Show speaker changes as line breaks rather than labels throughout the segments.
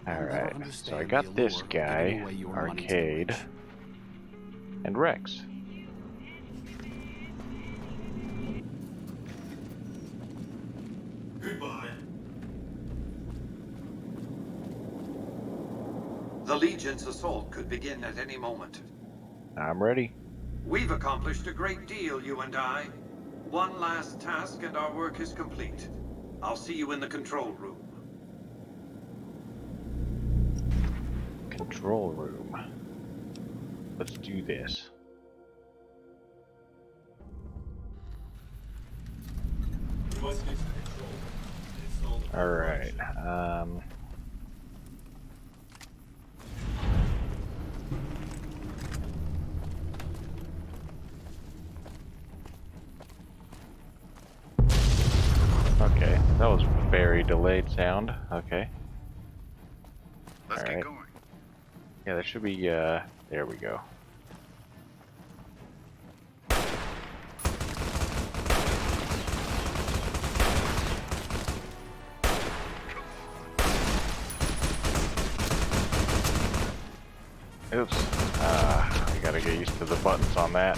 Alright, so I got this guy, Arcade, and Rex.
Goodbye. The Legion's assault could begin at any moment.
I'm ready.
We've accomplished a great deal, you and I. One last task and our work is complete. I'll see you in the control room.
Control room. Let's do this. Alright, okay, that was very delayed sound. Okay.
Let's get going.
Yeah, there should be, there we go. Oops. I gotta get used to the buttons on that.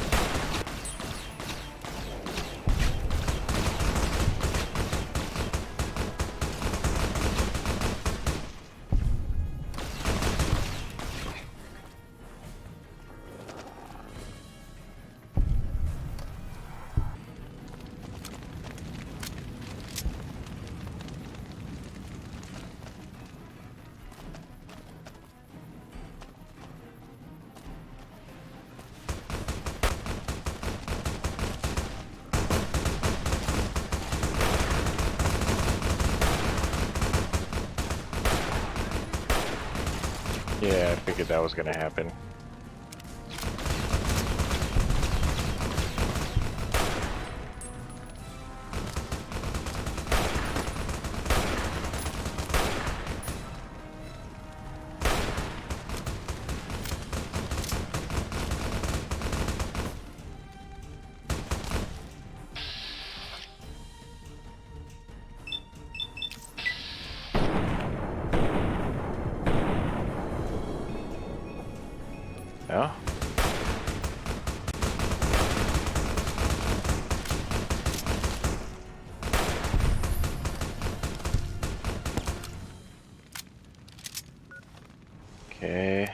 Yeah, I figured that was gonna happen. No? Okay.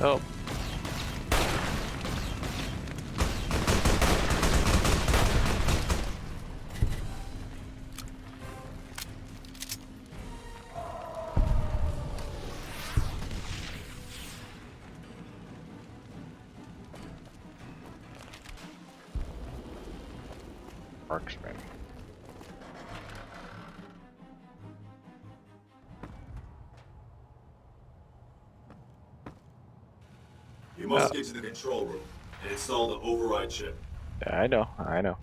Oh. Marksman.
You must get to the control room and install the override chip.
I know, I know.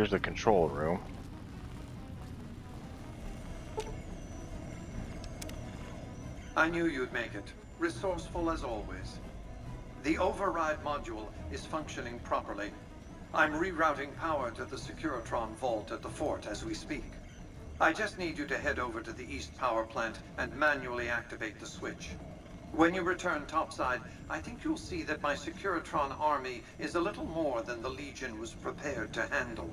here's the control room.
I knew you'd make it. Resourceful as always. The override module is functioning properly. I'm rerouting power to the Securitron vault at the fort as we speak. I just need you to head over to the East Power Plant and manually activate the switch. When you return topside, I think you'll see that my Securitron army is a little more than the Legion was prepared to handle.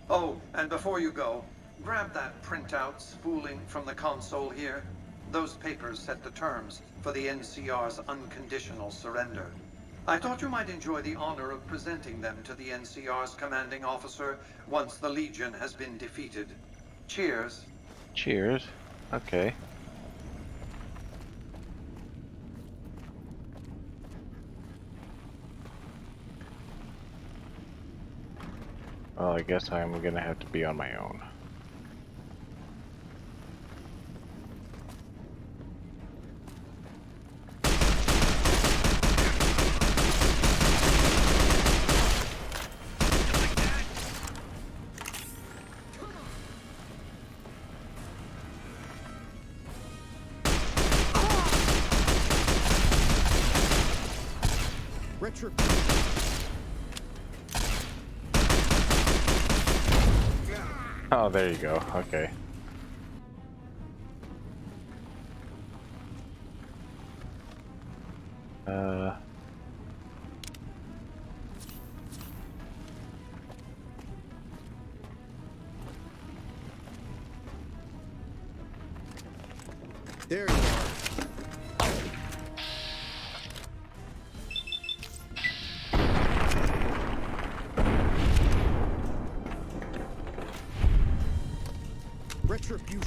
Oh, and before you go, grab that printout spooling from the console here. Those papers set the terms for the NCR's unconditional surrender. I thought you might enjoy the honor of presenting them to the NCR's commanding officer once the Legion has been defeated. Cheers.
Cheers. Okay. Well, I guess I'm gonna have to be on my own. Oh, there you go. Okay.
There you are. Retribution.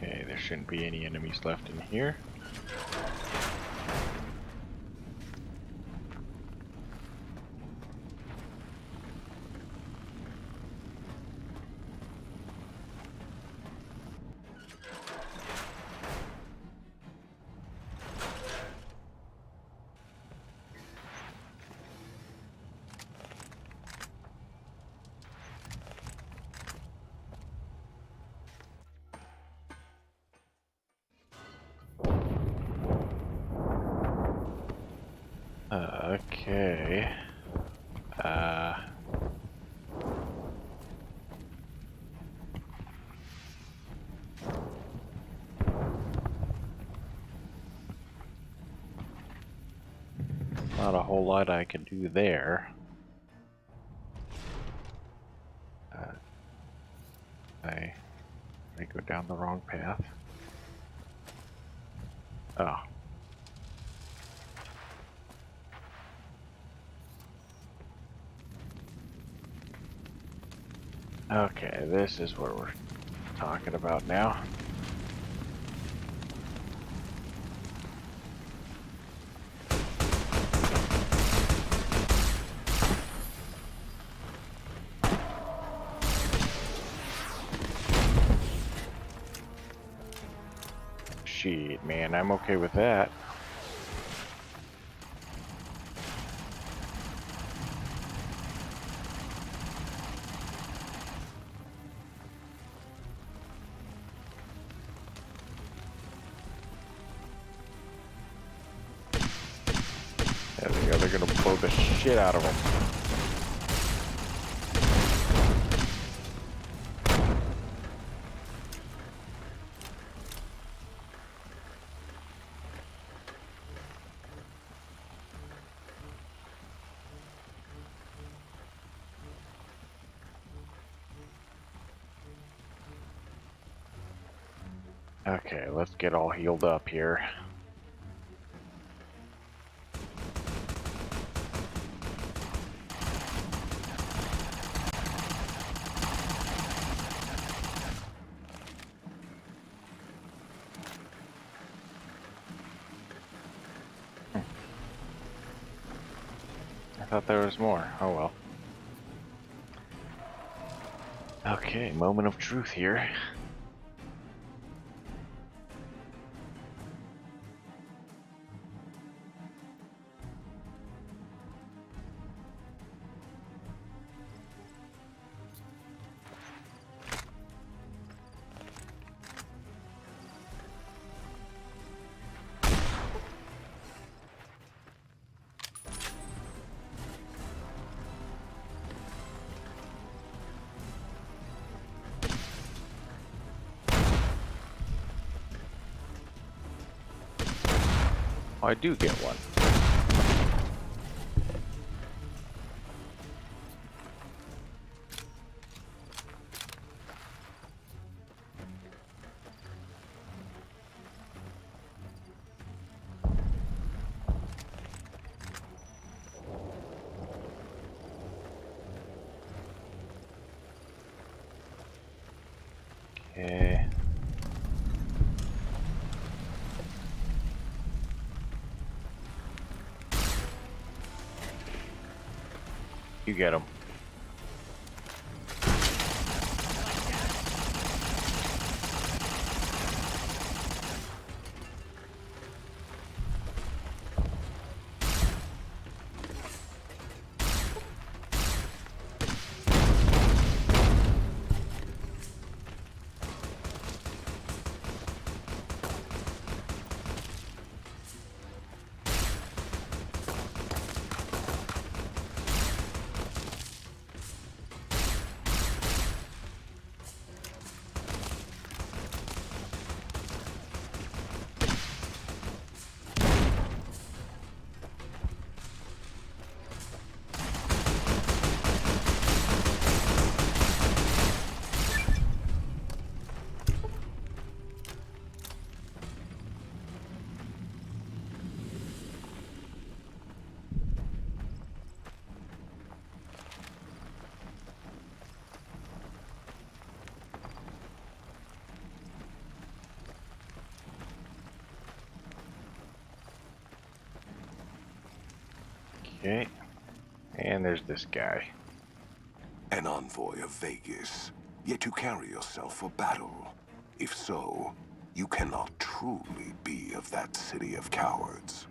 Okay, there shouldn't be any enemies left in here. Okay. Not a whole lot I can do there. I go down the wrong path. Oh. Okay, this is what we're talking about now. Shit, man, I'm okay with that. explode the shit out of them. Okay, let's get all healed up here. I thought there was more. Oh well. Okay, moment of truth here. Oh, I do get one. Okay. You get him. Okay. And there's this guy.
An envoy of Vegas, yet you carry yourself for battle. If so, you cannot truly be of that city of cowards.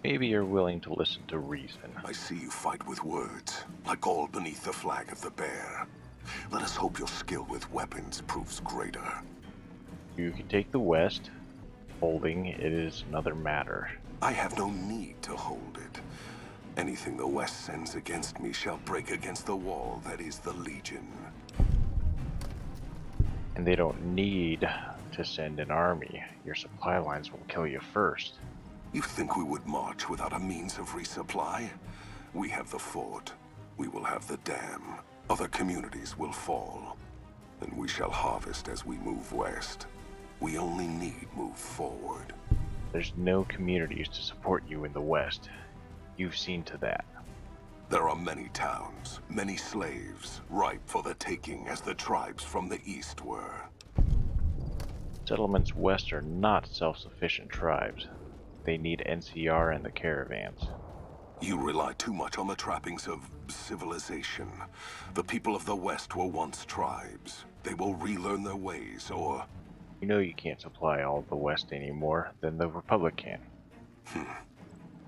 Maybe you're willing to listen to reason.
I see you fight with words, like all beneath the flag of the bear. Let us hope your skill with weapons proves greater.
You can take the West. Holding it is another matter.
I have no need to hold it. Anything the West sends against me shall break against the wall that is the Legion.
And they don't need to send an army. Your supply lines will kill you first.
You think we would march without a means of resupply? We have the fort. We will have the dam. Other communities will fall. And we shall harvest as we move west. We only need move forward.
There's no communities to support you in the West. You've seen to that.
There are many towns, many slaves, ripe for the taking as the tribes from the east were.
Settlements west are not self-sufficient tribes. They need NCR and the caravans.
You rely too much on the trappings of civilization. The people of the West were once tribes. They will relearn their ways, or...
You know you can't supply all of the West anymore, then the Republic can.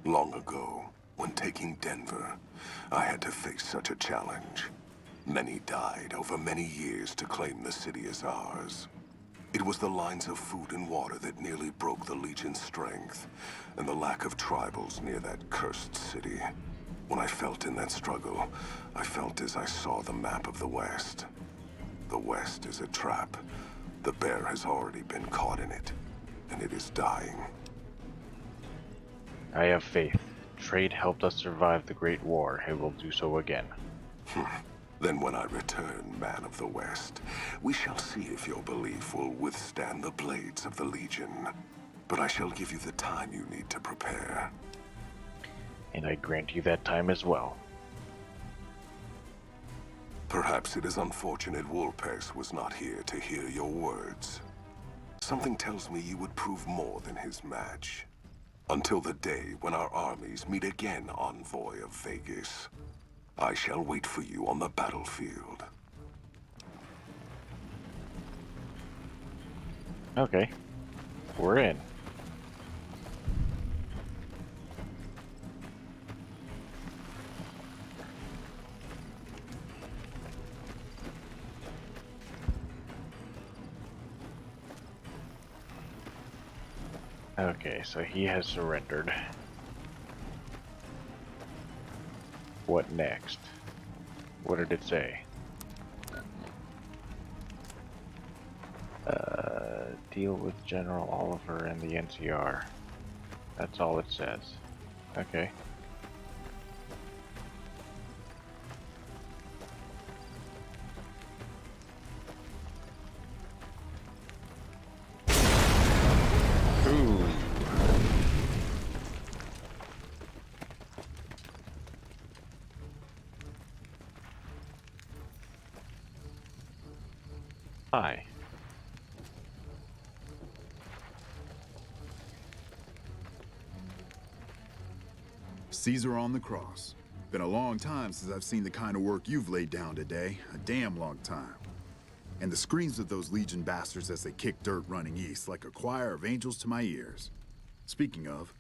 Long ago, when taking Denver, I had to face such a challenge. Many died over many years to claim the city as ours. It was the lines of food and water that nearly broke the Legion's strength, and the lack of tribals near that cursed city. When I felt in that struggle, I felt as I saw the map of the West. The West is a trap. The bear has already been caught in it, and it is dying.
I have faith. Trade helped us survive the Great War. It will do so again.
Then when I return, man of the West, we shall see if your belief will withstand the blades of the Legion. But I shall give you the time you need to prepare.
And I grant you that time as well.
Perhaps it is unfortunate Wolpers was not here to hear your words. Something tells me you would prove more than his match. Until the day when our armies meet again, envoy of Vegas. I shall wait for you on the battlefield.
Okay. We're in. Okay, so he has surrendered. What next? What did it say? Deal with General Oliver and the NCR. That's all it says. Okay. Ooh. Hi.
Caesar on the cross. Been a long time since I've seen the kind of work you've laid down today. A damn long time. And the screams of those Legion bastards as they kick dirt running east like a choir of angels to my ears. Speaking of,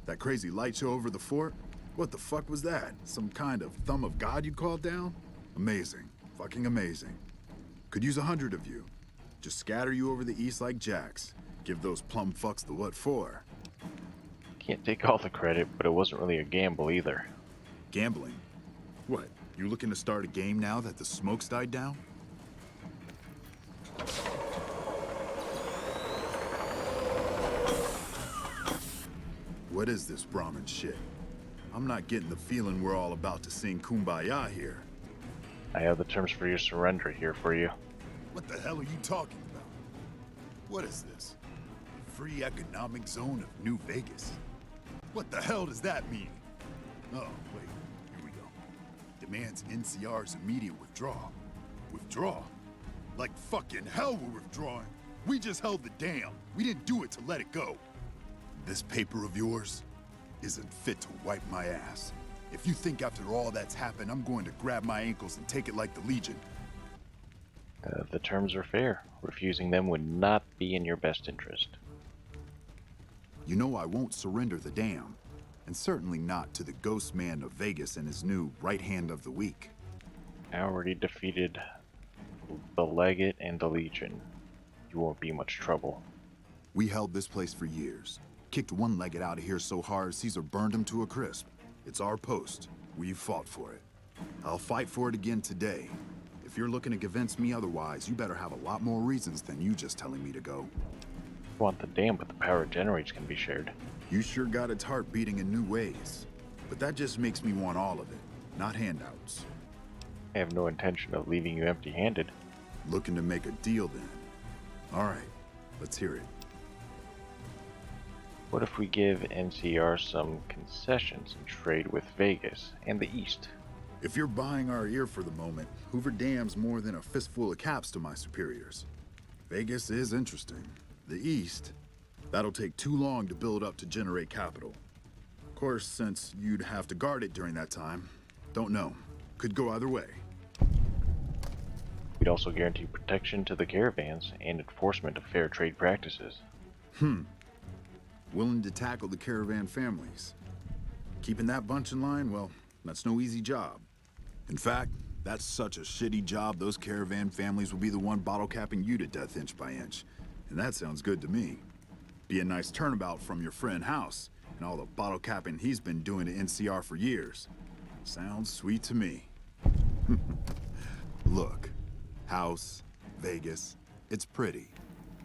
that crazy light show over the fort? What the fuck was that? Some kind of thumb of God you called down? Amazing. Fucking amazing. Could use 100 of you. Just scatter you over the east like jacks. Give those plum fucks the what for.
Can't take all the credit, but it wasn't really a gamble either.
Gambling? What, you looking to start a game now that the smoke's died down? What is this Brahmin shit? I'm not getting the feeling we're all about to sing Kumbaya here.
I have the terms for your surrender here for you.
What the hell are you talking about? What is this? The free economic zone of New Vegas? What the hell does that mean? Oh, wait, here we go. Demands NCR's immediate withdrawal. Withdraw? Like fucking hell we're withdrawing. We just held the dam. We didn't do it to let it go. This paper of yours isn't fit to wipe my ass. If you think after all that's happened, I'm going to grab my ankles and take it like the Legion.
The terms are fair. Refusing them would not be in your best interest.
You know I won't surrender the dam, and certainly not to the ghost man of Vegas and his new right hand of the week.
I already defeated the Legate and the Legion. You won't be much trouble.
We held this place for years. Kicked one Legate out of here so hard Caesar burned him to a crisp. It's our post. We've fought for it. I'll fight for it again today. If you're looking to convince me otherwise, you better have a lot more reasons than you just telling me to go.
Want the dam, but the power it generates can be shared.
You sure got its heart beating in new ways. But that just makes me want all of it, not handouts.
I have no intention of leaving you empty-handed.
Looking to make a deal then. All right, let's hear it.
What if we give NCR some concessions and trade with Vegas and the East?
If you're buying our ear for the moment, Hoover Dam's more than a fistful of caps to my superiors. Vegas is interesting. The East, that'll take too long to build up to generate capital. Of course, since you'd have to guard it during that time, don't know. Could go either way.
We'd also guarantee protection to the caravans and enforcement of fair trade practices.
Willing to tackle the caravan families. Keeping that bunch in line, well, that's no easy job. In fact, that's such a shitty job, those caravan families will be the one bottle capping you to death inch by inch. And that sounds good to me. Be a nice turnabout from your friend House and all the bottle capping he's been doing to NCR for years. Sounds sweet to me. Look, House, Vegas, it's pretty.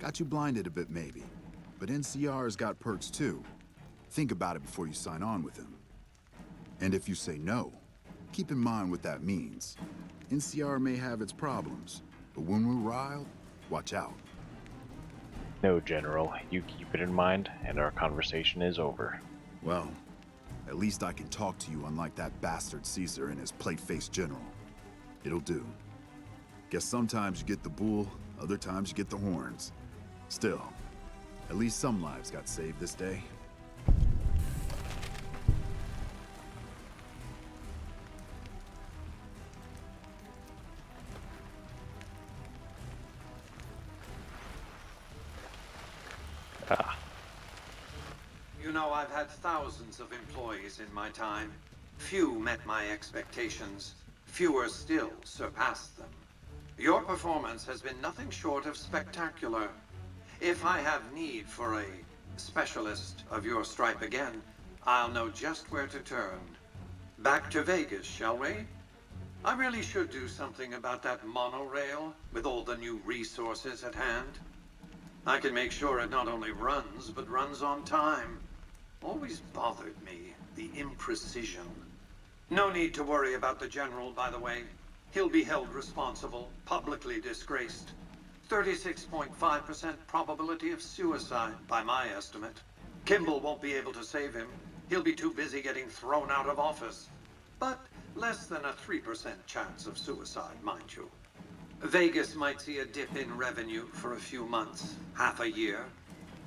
Got you blinded a bit maybe, but NCR's got perks too. Think about it before you sign on with him. And if you say no, keep in mind what that means. NCR may have its problems, but when we're riled, watch out.
No, General. You keep it in mind, and our conversation is over.
Well, at least I can talk to you unlike that bastard Caesar and his plate-faced general. It'll do. Guess sometimes you get the bull, other times you get the horns. Still, at least some lives got saved this day.
You know, I've had thousands of employees in my time. Few met my expectations. Fewer still surpassed them. Your performance has been nothing short of spectacular. If I have need for a specialist of your stripe again, I'll know just where to turn. Back to Vegas, shall we? I really should do something about that monorail with all the new resources at hand. I can make sure it not only runs, but runs on time. Always bothered me, the imprecision. No need to worry about the General, by the way. He'll be held responsible, publicly disgraced. 36.5% probability of suicide, by my estimate. Kimball won't be able to save him. He'll be too busy getting thrown out of office. But less than a 3% chance of suicide, mind you. Vegas might see a dip in revenue for a few months, half a year.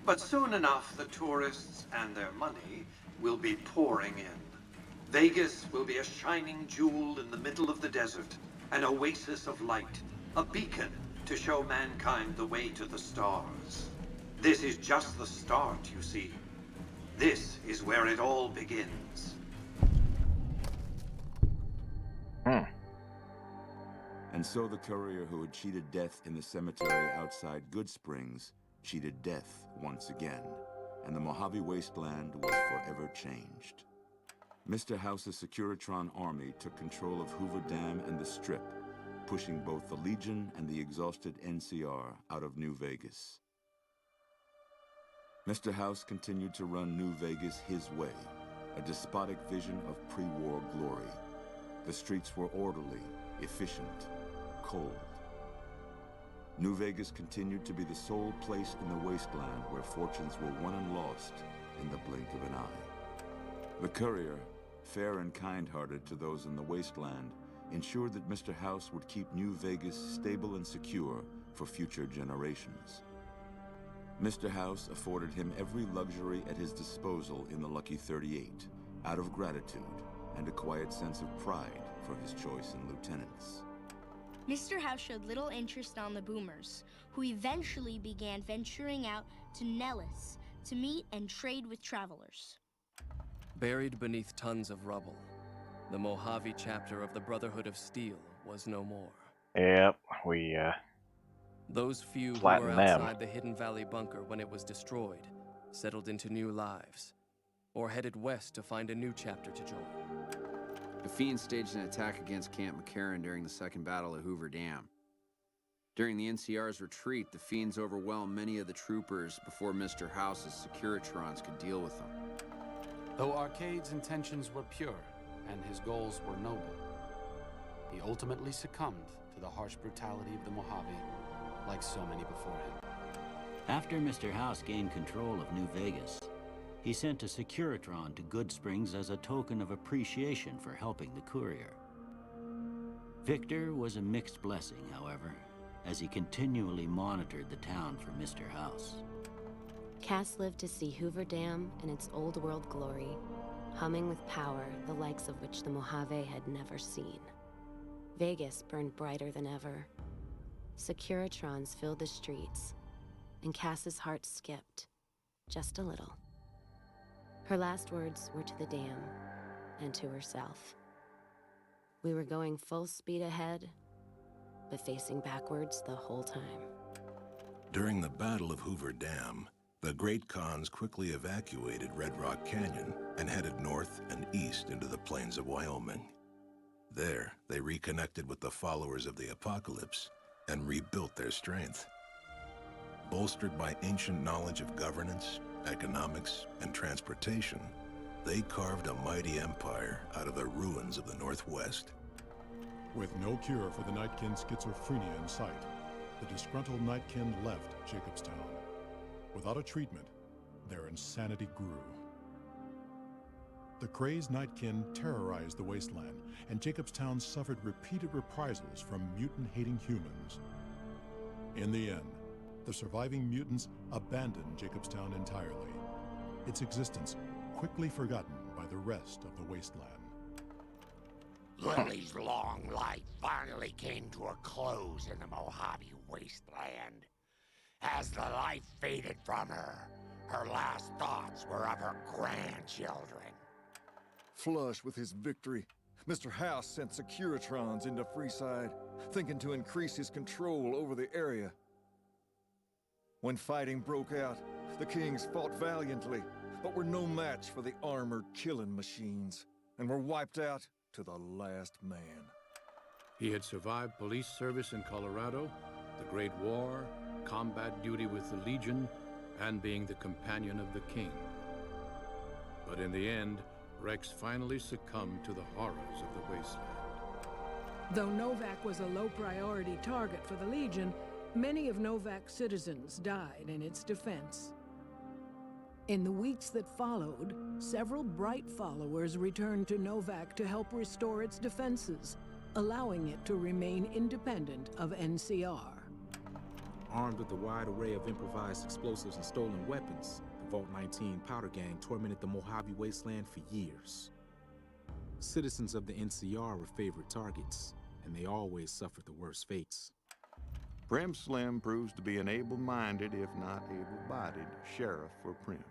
But soon enough, the tourists and their money will be pouring in. Vegas will be a shining jewel in the middle of the desert, an oasis of light, a beacon to show mankind the way to the stars. This is just the start, you see. This is where it all begins.
And so the courier who had cheated death in the cemetery outside Good Springs cheated death once again, and the Mojave Wasteland was forever changed. Mr. House's Securitron army took control of Hoover Dam and the Strip, pushing both the Legion and the exhausted NCR out of New Vegas. Mr. House continued to run New Vegas his way, a despotic vision of pre-war glory. The streets were orderly, efficient, cold. New Vegas continued to be the sole place in the wasteland where fortunes were won and lost in the blink of an eye. The courier, fair and kind-hearted to those in the wasteland, ensured that Mr. House would keep New Vegas stable and secure for future generations. Mr. House afforded him every luxury at his disposal in the Lucky 38, out of gratitude and a quiet sense of pride for his choice in lieutenants.
Mr. House showed little interest on the boomers, who eventually began venturing out to Nellis to meet and trade with travelers.
Buried beneath tons of rubble, the Mojave chapter of the Brotherhood of Steel was no more.
Yep, we
Those few who
flattened
were
them.
outside the Hidden Valley bunker when it was destroyed settled into new lives, or headed west to find a new chapter to join.
The Fiends staged an attack against Camp McCarran during the Second Battle of Hoover Dam. During the NCR's retreat, the Fiends overwhelmed many of the troopers before Mr. House's Securitrons could deal with them.
Though Arcade's intentions were pure and his goals were noble, he ultimately succumbed to the harsh brutality of the Mojave, like so many before him.
After Mr. House gained control of New Vegas, he sent a Securitron to Good Springs as a token of appreciation for helping the courier. Victor was a mixed blessing, however, as he continually monitored the town for Mr. House.
Cass lived to see Hoover Dam in its old world glory, humming with power the likes of which the Mojave had never seen. Vegas burned brighter than ever. Securitrons filled the streets, and Cass's heart skipped, just a little. Her last words were to the dam, and to herself. We were going full speed ahead, but facing backwards the whole time.
During the Battle of Hoover Dam, the Great Khans quickly evacuated Red Rock Canyon and headed north and east into the plains of Wyoming. There, they reconnected with the followers of the Apocalypse and rebuilt their strength. Bolstered by ancient knowledge of governance, economics, and transportation, they carved a mighty empire out of the ruins of the Northwest.
With no cure for the Nightkin schizophrenia in sight, the disgruntled Nightkin left Jacobstown. Without a treatment, their insanity grew. The crazed Nightkin terrorized the wasteland, and Jacobstown suffered repeated reprisals from mutant-hating humans. In the end, the surviving mutants abandoned Jacobstown entirely, its quickly forgotten by the rest of the wasteland.
Lily's long life finally came to a close in the Mojave wasteland. As the life faded from her, her last thoughts were of her grandchildren.
Flush with his victory, Mr. House sent Securitrons into Freeside, thinking to increase his control over the area. When fighting broke out, the Kings fought valiantly, but were no match for the armored killing machines, and were wiped out to the last man.
He had survived police service in Colorado, the Great War, combat duty with the Legion, and being the companion of the King. But in the end, Rex finally succumbed to the horrors of the wasteland.
Though Novak was a low-priority target for the Legion, many of Novak's citizens died in its defense. In the weeks that followed, several bright followers returned to Novak to help restore its defenses, allowing it to remain independent of NCR.
Armed with a wide array of improvised explosives and stolen weapons, the Vault 19 Powder Gang tormented the Mojave Wasteland for years. Citizens of the NCR were favorite targets, and they always suffered the worst fates.
Prim Slim proves to be an able-minded, if not able-bodied, sheriff for Prim.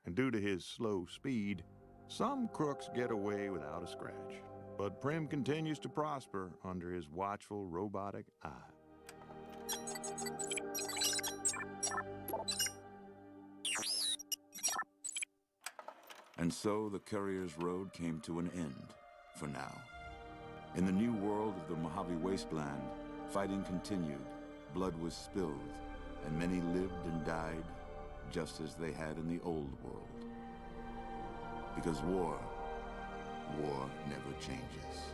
And due to his slow speed, some crooks get away without a scratch. But Prim continues to prosper under his watchful robotic eye.
And so the Courier's Road came to an end, for now. In the new world of the Mojave Wasteland, fighting continued, blood was spilled, and many lived and died just as they had in the old world. Because war never changes.